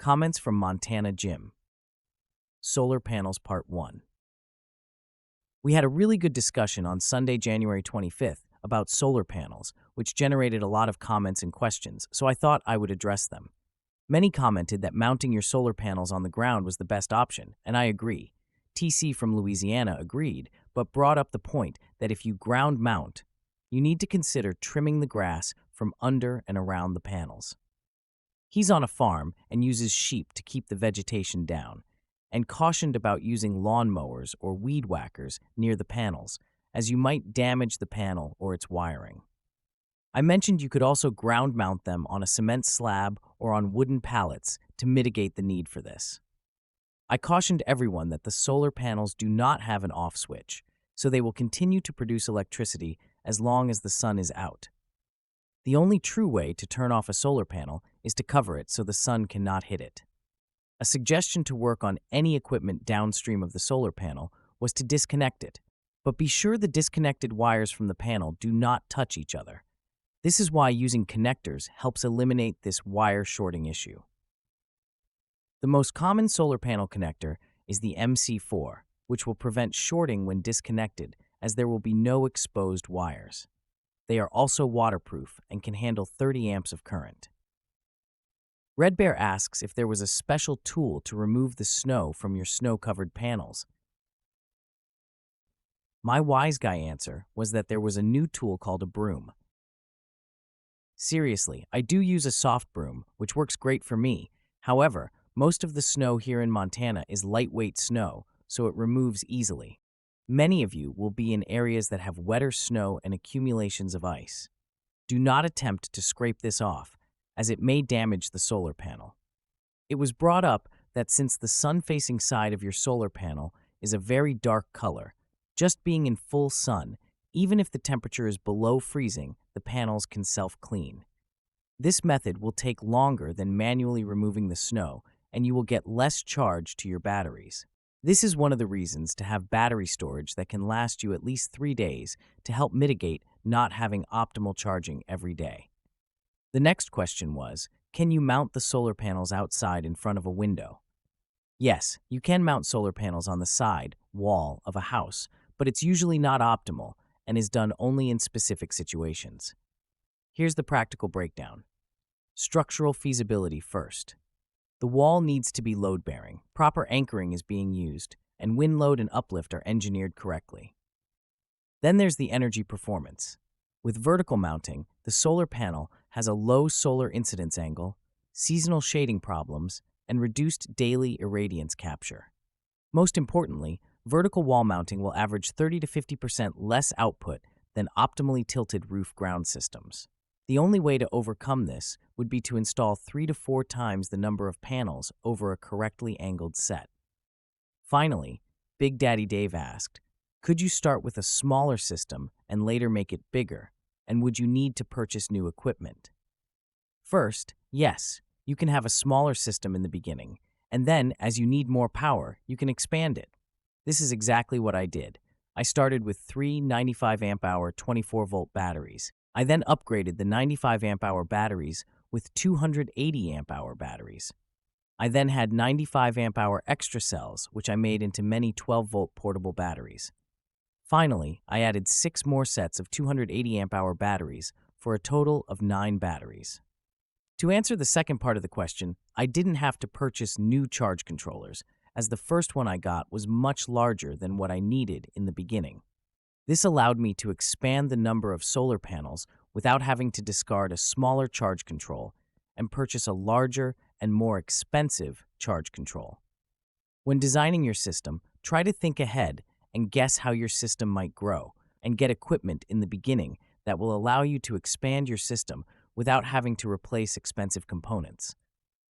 Comments from Montana Jim. Solar Panels Part 1. We had a really good discussion on Sunday, January 25th about solar panels, which generated a lot of comments and questions, so I thought I would address them. Many commented that mounting your solar panels on the ground was the best option, and I agree. TC from Louisiana agreed, but brought up the point that if you ground mount, you need to consider trimming the grass from under and around the panels. He's on a farm and uses sheep to keep the vegetation down, and cautioned about using lawn mowers or weed whackers near the panels, as you might damage the panel or its wiring. I mentioned you could also ground mount them on a cement slab or on wooden pallets to mitigate the need for this. I cautioned everyone that the solar panels do not have an off switch, so they will continue to produce electricity as long as the sun is out. The only true way to turn off a solar panel is to cover it so the sun cannot hit it. A suggestion to work on any equipment downstream of the solar panel was to disconnect it, but be sure the disconnected wires from the panel do not touch each other. This is why using connectors helps eliminate this wire shorting issue. The most common solar panel connector is the MC4, which will prevent shorting when disconnected, as there will be no exposed wires. They are also waterproof and can handle 30 amps of current. Red Bear asks if there was a special tool to remove the snow from your snow-covered panels. My wise guy answer was that there was a new tool called a broom. Seriously, I do use a soft broom, which works great for me. However, most of the snow here in Montana is lightweight snow, so it removes easily. Many of you will be in areas that have wetter snow and accumulations of ice. Do not attempt to scrape this off, as it may damage the solar panel. It was brought up that since the sun-facing side of your solar panel is a very dark color, just being in full sun, even if the temperature is below freezing, the panels can self-clean. This method will take longer than manually removing the snow, and you will get less charge to your batteries. This is one of the reasons to have battery storage that can last you at least 3 days to help mitigate not having optimal charging every day. The next question was, can you mount the solar panels outside in front of a window? Yes, you can mount solar panels on the side, wall of a house, but it's usually not optimal and is done only in specific situations. Here's the practical breakdown. Structural feasibility first. The wall needs to be load-bearing, proper anchoring is being used, and wind load and uplift are engineered correctly. Then there's the energy performance. With vertical mounting, the solar panel has a low solar incidence angle, seasonal shading problems, and reduced daily irradiance capture. Most importantly, vertical wall mounting will average 30 to 50% less output than optimally tilted roof ground systems. The only way to overcome this would be to install 3 to 4 times the number of panels over a correctly angled set. Finally, Big Daddy Dave asked, could you start with a smaller system and later make it bigger, and would you need to purchase new equipment? First, yes, you can have a smaller system in the beginning, and then, as you need more power, you can expand it. This is exactly what I did. I started with 3 95 amp-hour 24-volt batteries. I then upgraded the 95 amp-hour batteries with 280 amp-hour batteries. I then had 95 amp-hour extra cells, which I made into many 12-volt portable batteries. Finally, I added 6 more sets of 280 amp-hour batteries for a total of 9 batteries. To answer the second part of the question, I didn't have to purchase new charge controllers, as the first one I got was much larger than what I needed in the beginning. This allowed me to expand the number of solar panels without having to discard a smaller charge control and purchase a larger and more expensive charge control. When designing your system, try to think ahead and guess how your system might grow, and get equipment in the beginning that will allow you to expand your system without having to replace expensive components.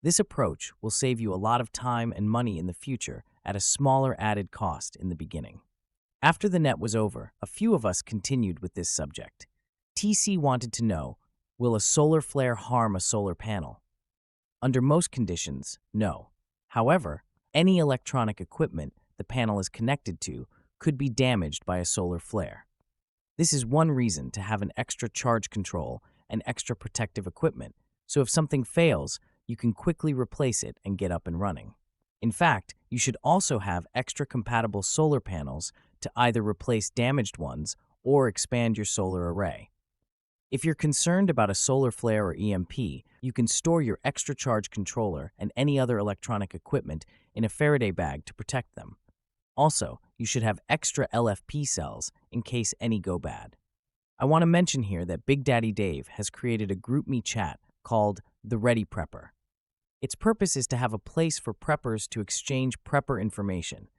This approach will save you a lot of time and money in the future at a smaller added cost in the beginning. After the net was over, a few of us continued with this subject. TC wanted to know, will a solar flare harm a solar panel? Under most conditions, no. However, any electronic equipment the panel is connected to could be damaged by a solar flare. This is one reason to have an extra charge control and extra protective equipment, so if something fails, you can quickly replace it and get up and running. In fact, you should also have extra compatible solar panels to either replace damaged ones or expand your solar array. If you're concerned about a solar flare or EMP, you can store your extra charge controller and any other electronic equipment in a Faraday bag to protect them. Also, you should have extra LFP cells in case any go bad. I want to mention here that Big Daddy Dave has created a GroupMe chat called The Ready Prepper. Its purpose is to have a place for preppers to exchange prepper information.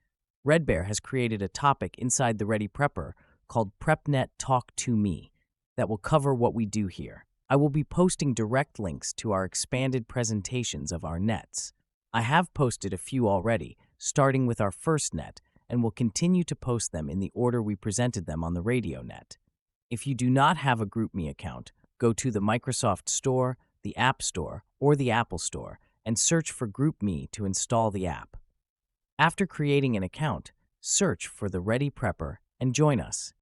Red Bear has created a topic inside The Ready Prepper called PrepNet Talk2Me that will cover what we do here. I will be posting direct links to our expanded presentations of our nets. I have posted a few already, starting with our first net, and will continue to post them in the order we presented them on the radio net. If you do not have a GroupMe account, go to the Microsoft Store, the App Store, or the Apple Store, and search for GroupMe to install the app. After creating an account, search for The Ready Prepper and join us.